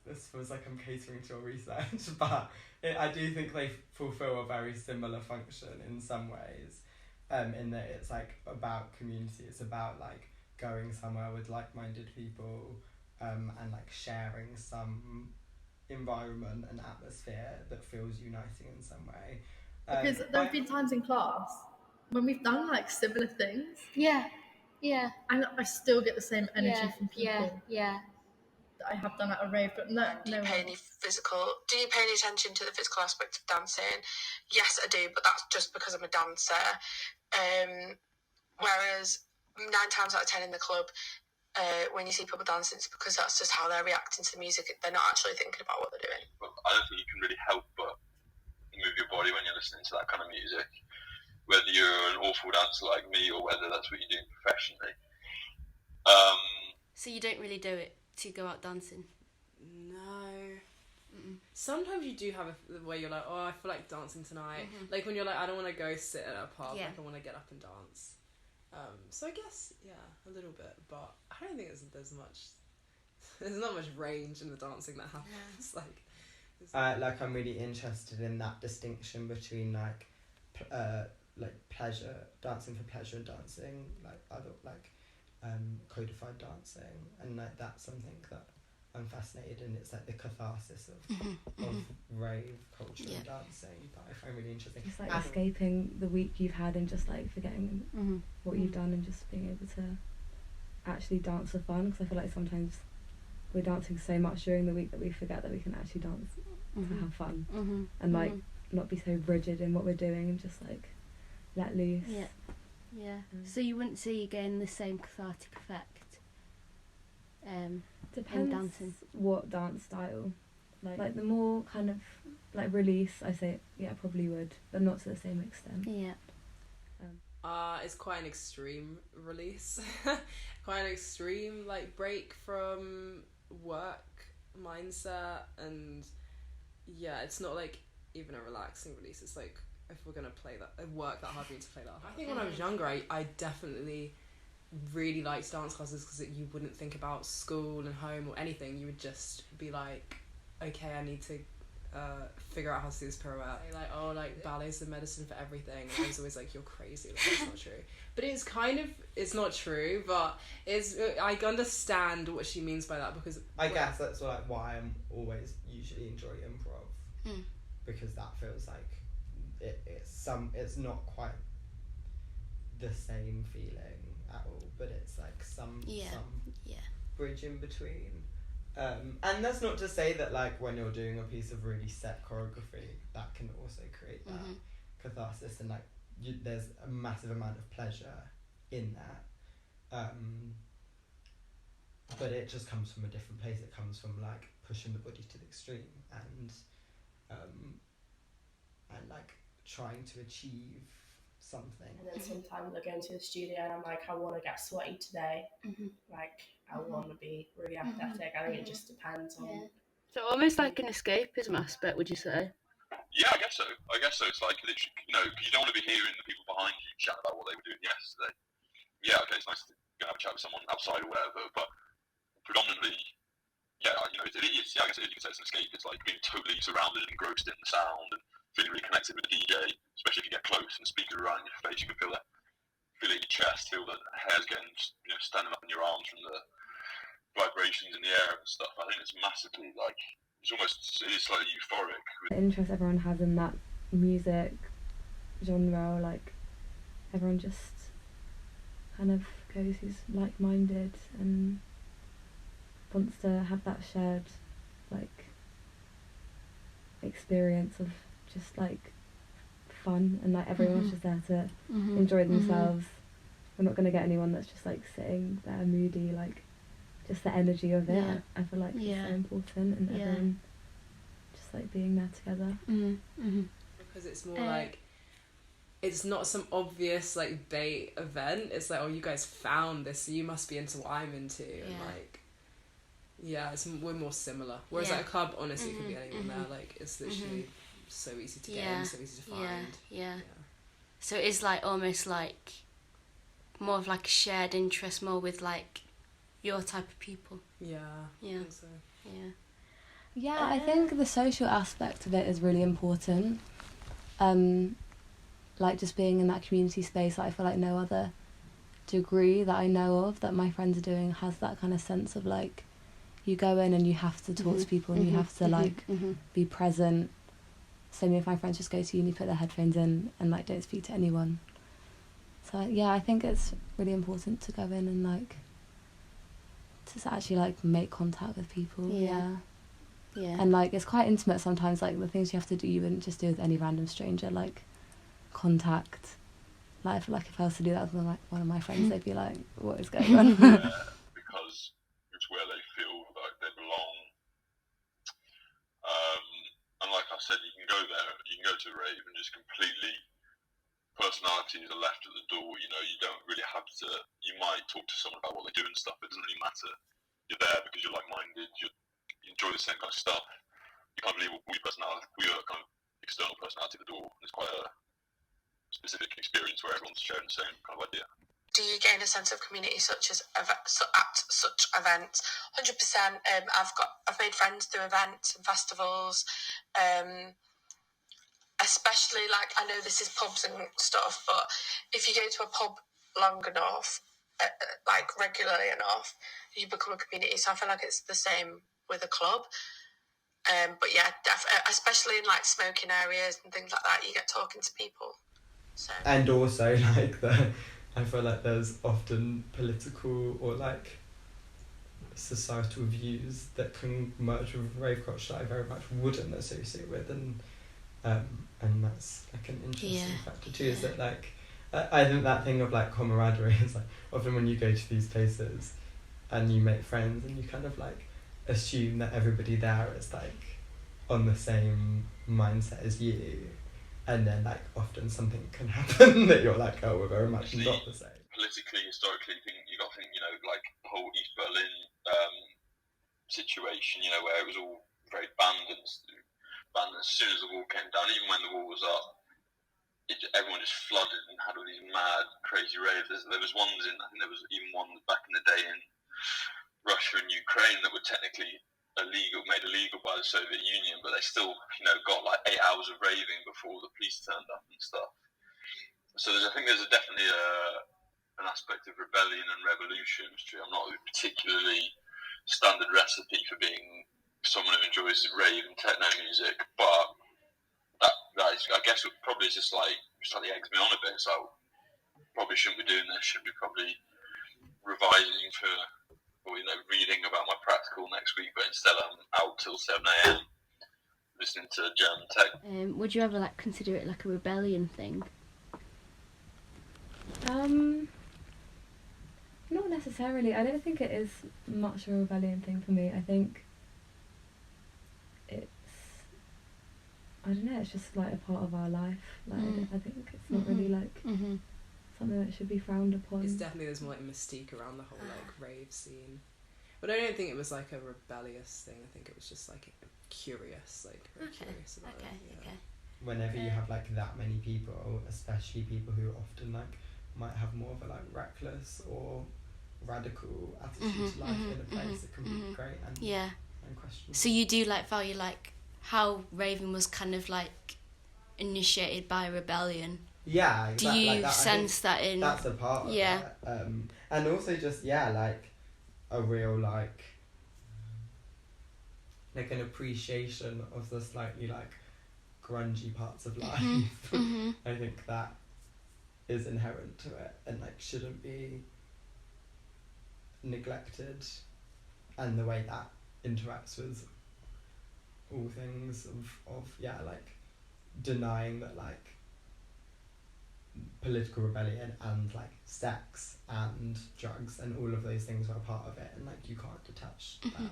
this feels like I'm catering to your research, but I do think they fulfill a very similar function in some ways, in that it's like about community. It's about like going somewhere with like-minded people, and like sharing some environment and atmosphere that feels uniting in some way. Because there have been times in class when we've done like similar things. Yeah. And I still get the same energy from people. Yeah. That I have done at a rave, but Do you pay any attention to the physical aspect of dancing? Yes, I do, but that's just because I'm a dancer. Whereas 9 times out of 10 in the club, when you see people dancing, it's because that's just how they're reacting to the music. They're not actually thinking about what they're doing. But I don't think you can really help but move your body when you're listening to that kind of music, whether you're an awful dancer like me or whether that's what you're doing professionally. So you don't really do it to go out dancing? No. Sometimes you do have a way you're like, oh, I feel like dancing tonight. Like when you're like, I don't want to go sit at a pub, like I want to get up and dance. So I guess, a little bit, but I don't think there's not much range in the dancing that happens. Like I'm really interested in that distinction between like pleasure, dancing for pleasure, and dancing like other codified dancing, and like that's something that I'm fascinated in. It's like the catharsis of rave culture and dancing that I find really interesting. It's like escaping the week you've had and just like forgetting what you've done and just being able to actually dance for fun, because I feel like sometimes we're dancing so much during the week that we forget that we can actually dance to have fun and like not be so rigid in what we're doing and just like let loose. So you wouldn't say you're getting the same cathartic effect depends in dancing? What dance style. Like the more kind of like release, I say probably would, but not to the same extent. It's quite an extreme release. Quite an extreme like break from work mindset, and it's not like even a relaxing release. It's like, if we're gonna play that, work that hard, we need to play that hard. I think when I was younger, I definitely really liked dance classes because you wouldn't think about school and home or anything. You would just be like, okay, I need to figure out how to do this pirouette. Like, oh, like ballet's the medicine for everything. And I was always like, you're crazy. Like, that's not true. But it's not true. But I understand what she means by that, because I guess that's like why I'm always usually enjoy improv, because that feels like it's not quite the same feeling at all, but it's like some bridge in between. And that's not to say that like when you're doing a piece of really set choreography, that can also create that catharsis, and like there's a massive amount of pleasure in that. But it just comes from a different place. It comes from like pushing the body to the extreme and like trying to achieve something. And then sometimes I go into the studio and I'm like, I want to get sweaty today. Like I want to be really athletic. I think it just depends on. So almost like an escapism aspect, would you say? Yeah, I guess so. It's like literally, because you don't want to be hearing the people behind you chat about what they were doing yesterday. Yeah, okay, it's nice to go have a chat with someone outside or whatever, but predominantly, I guess you can say it's an escape. It's like being totally surrounded and engrossed in the sound and feeling really connected with the DJ, especially if you get close and the speakers are right in your face. You can feel it in your chest, feel the hair's getting, standing up in your arms from the vibrations in the air and stuff. I think it's massively it is slightly euphoric. The interest everyone has in that music genre, like everyone just kind of goes who's like-minded and wants to have that shared like experience of just like fun, and like everyone's just there to enjoy themselves. We're not going to get anyone that's just like sitting there moody, like just the energy of it. I feel like it's so important, and everyone just like being there together. Because it's more like, it's not some obvious like bait event. It's like, oh, you guys found this, so you must be into what I'm into, and like we're more similar. Whereas at a club, honestly, it could be anyone there. Like it's literally so easy to get in, so easy to find. So it's like almost like more of like a shared interest, more with like your type of people. I think so. Yeah, I think the social aspect of it is really important. Like just being in that community space, I feel like no other degree that I know of that my friends are doing has that kind of sense of like, you go in and you have to talk to people and you have to like be present. So many of my friends just go to uni, put their headphones in and like don't speak to anyone. So yeah, I think it's really important to go in and like to actually like make contact with people. Yeah. And like it's quite intimate sometimes, like the things you have to do you wouldn't just do with any random stranger, like contact. Like I feel like if I was to do that with one of my friends, they'd be like, what is going on? Because it's where they feel like they belong. And like I said, you can go there, you can go to a rave and just completely, personalities are left at the door, you know, you don't really have to, you might talk to someone about what they do and stuff, but it doesn't really matter. You're there because you're like-minded, you enjoy the same kind of stuff. You can't believe all your personality, all your kind of external personality at the door. It's quite a specific experience where everyone's sharing the same kind of idea. Do you gain a sense of community such as at such events? 100%. I've made friends through events and festivals, especially like I know this is pubs and stuff, but if you go to a pub long enough, like regularly enough, you become a community. So I feel like it's the same with a club. But yeah, especially in like smoking areas and things like that, you get talking to people. So. And also like I feel like there's often political or like societal views that can merge with rave culture that I very much wouldn't associate with, and that's like an interesting factor too. Is that like I think that thing of like camaraderie is like often when you go to these places and you make friends and you kind of like assume that everybody there is like on the same mindset as you. And then, like, often something can happen that you're like, oh, we're very much not the same. Politically, historically, you got to think, you know, like the whole East Berlin situation, you know, where it was all very banned and as soon as the wall came down, even when the wall was up, everyone just flooded and had all these mad, crazy raves. There was ones I think there was even one back in the day in Russia and Ukraine that were technically made illegal by the Soviet Union, but they still, you know, got like 8 hours of raving before the police turned up and stuff. So I think there's definitely an aspect of rebellion and revolution. I'm not a particularly standard recipe for being someone who enjoys rave and techno music, but that is, I guess, probably just like the eggs me on a bit. So probably shouldn't be doing this. Should be probably revising for. Or, you know, reading about my practical next week, but instead I'm out till 7 a.m. listening to German tech. Would you ever like consider it like a rebellion thing? Not necessarily. I don't think it is much of a rebellion thing for me. I think it's, I don't know, it's just like a part of our life. Like I think it's not really like something that should be frowned upon. It's definitely, there's more like mystique around the whole like rave scene. But I don't think it was like a rebellious thing. I think it was just like curious, like very curious about it. Yeah. Whenever you have like that many people, especially people who often like might have more of a like reckless or radical attitude to life in a place, it can be great and questionable. So you do like value like how raving was kind of like initiated by rebellion. Yeah, exactly. Do you like that, sense that in... That's a part of it. And also just, like a real, like an appreciation of the slightly, like, grungy parts of life. I think that is inherent to it and, like, shouldn't be neglected. And the way that interacts with all things of like, denying that, like, political rebellion and like sex and drugs and all of those things are a part of it, and like you can't detach that.